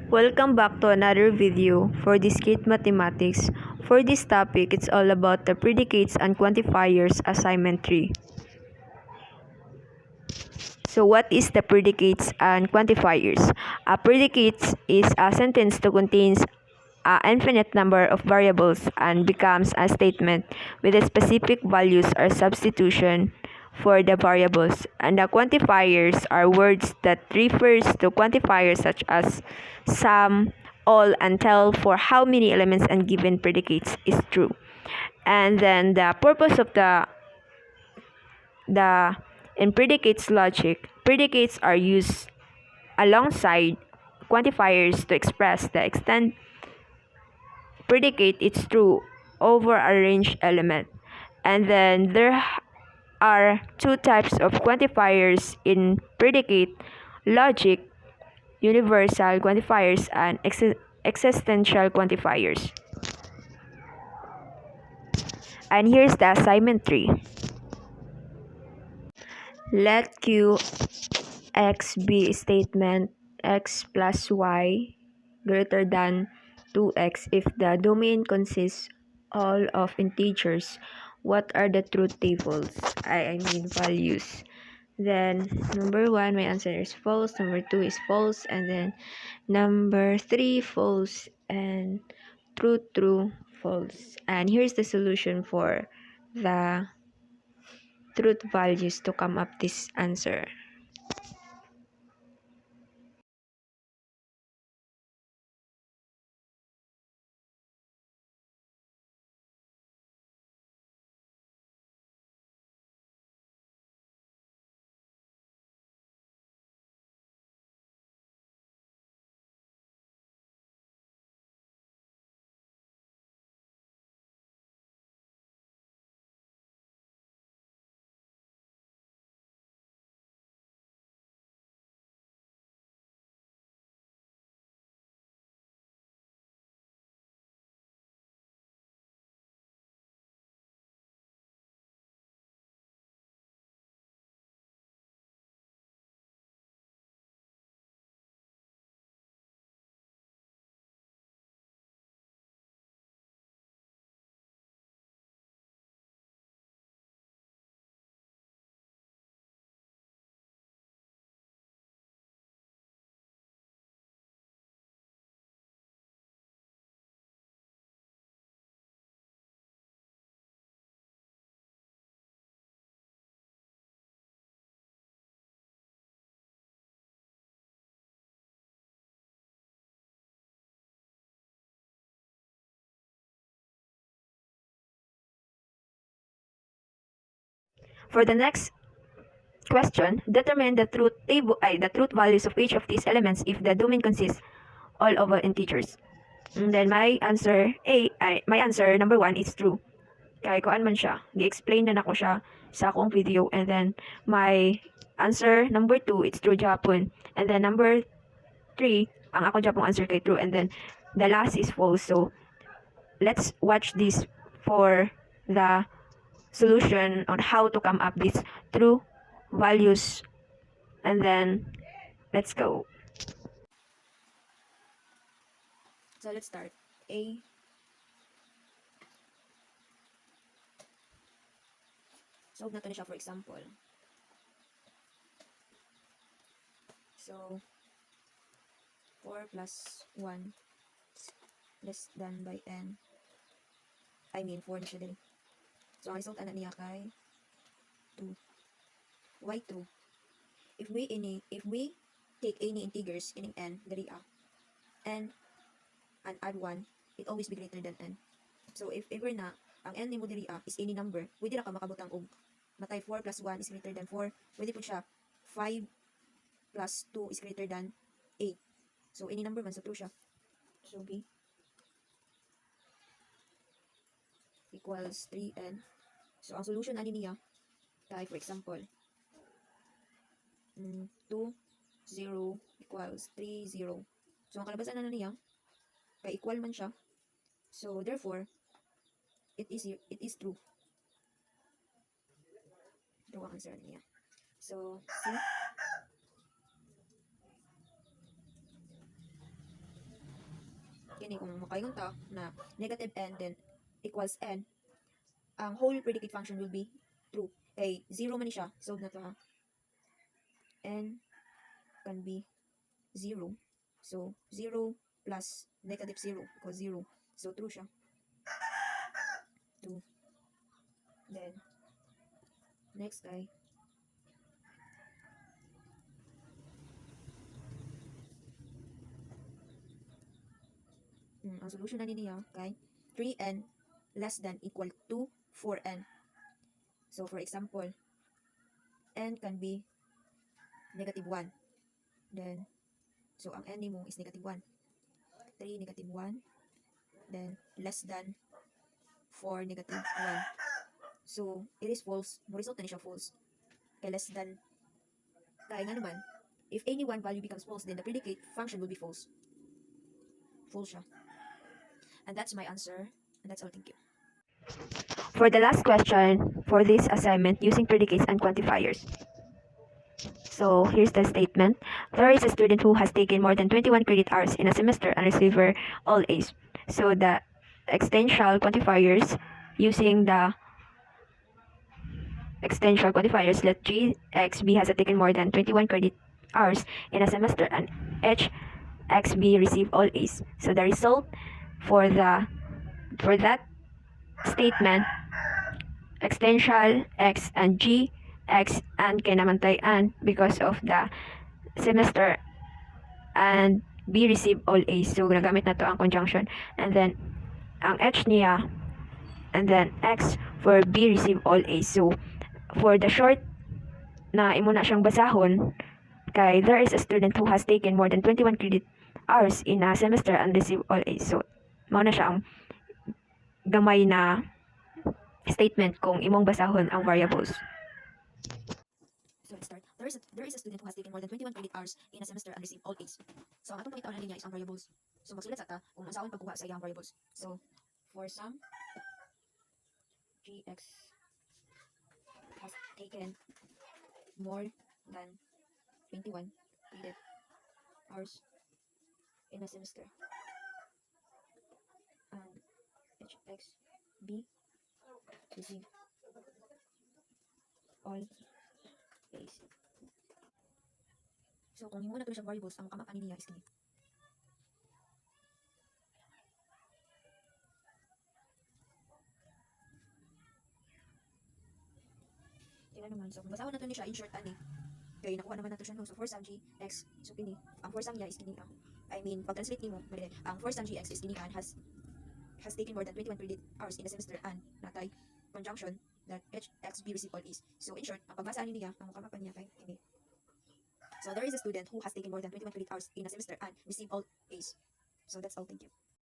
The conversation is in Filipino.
Welcome back to another video for discrete mathematics. For this topic, it's all about the predicates and quantifiers assignment 3. So what is the predicates and quantifiers? A predicates is a sentence that contains an infinite number of variables and becomes a statement with a specific values or substitution for the variables, and the quantifiers are words that refers to quantifiers such as sum, all, and tell for how many elements and given predicates is true. And then the purpose of the in predicates logic, predicates are used alongside quantifiers to express the extent predicate is true over a range element. And then there are two types of quantifiers in predicate logic: universal quantifiers and existential quantifiers. And here's the assignment 3. Let Qx be a statement x plus y greater than 2x if the domain consists all of integers. What are the truth tables? I mean values. Then number 1, my answer is false. Number 2 is false. And then number 3, false. And true, false. And here's the solution for the truth values to come up this answer. For the next question, determine the truth values of each of these elements if the domain consists all over integers. And then my answer number 1 is true. Kaya kuan man siya, gi-explain na nako siya sa akong video. And then my answer number 2, it's true Japon. And then number 3, ang ako Japon answer kay true. And then the last is false. So let's watch this for the solution on how to come up with true values. And then let's go. So let's start. A. Solve natin siya for example. So 4 plus 1 less than by n. I mean 4 na siya din. So ang result ana niya kay 2. Why 2? If we take any integers in n diri n and add 1, it always be greater than n. So if ever na ang n nimo diri is any number, pwede ra ka makabutang og matay 4 plus 1 is greater than 4. Pwede po siya 5 plus 2 is greater than 8. So any number man, so true siya. So b equals 3n. So ang solution ani niya kay for example 2 0 equals 3 0. So ang kalabasan na niya kay equal man siya. So therefore it is true. Ito ang answer niya. So see? kini kung makaingon ta na negative n then equals n, ang whole predicate function will be true. Kay 0 man ni siya. So na to ha. N can be 0. So 0 plus negative 0 equals 0. So true siya. 2. Then next ay ang solution na niya kay 3n less than equal to 4n. So for example, n can be negative 1. Then so ang n mo is negative 1. 3 negative 1. Then less than 4 negative 1. So it is false. Mo result na siya false. Kay less than kaya nga naman, if any one value becomes false, then the predicate function will be false. False siya. And that's my answer. And that's all. Thank you. For the last question for this assignment using predicates and quantifiers. So here's the statement. There is a student who has taken more than 21 credit hours in a semester and received all A's. So the extensional quantifiers using the extensional quantifiers, let GXB has taken more than 21 credit hours in a semester and HXB received all A's. So the result for that statement, extensional X and G X and kay namantay and because of the semester and B receive all A's. So nagamit na to ang conjunction, and then ang H niya and then X for B receive all A's. So for the short na imo na siyang basahon kay there is a student who has taken more than 21 credit hours in a semester and receive all A's. So mao na siya ang gamay na statement kung imong basahon ang variables. So let's start. There is a student who has taken more than 21 credit hours in a semester and received all A's. So ang atong pangitaon na niya is ang variables. So magsulat sa ta kung unsaon pagkuha sa iyang variables. So for some GX has taken more than 21 credit hours in a semester and HXB receive all A's. So kung himo na to siya variables, ang makamak ani niya is kini. Tingnan naman, so kung basahon na to ni siya in short ani, kaya nakuha naman nato siya no. So for some GX, so kini, ang for some niya is kini I mean, pag-translate nimo, ang for some GX is kini has taken more than 21 credit hours in a semester and natay conjunction that HXB receive all A's. So in short, ang pagbasa niya, ang mukamapan niya kay kini. So there is a student who has taken more than 21 credit hours in a semester and received all A's. So that's all. Thank you.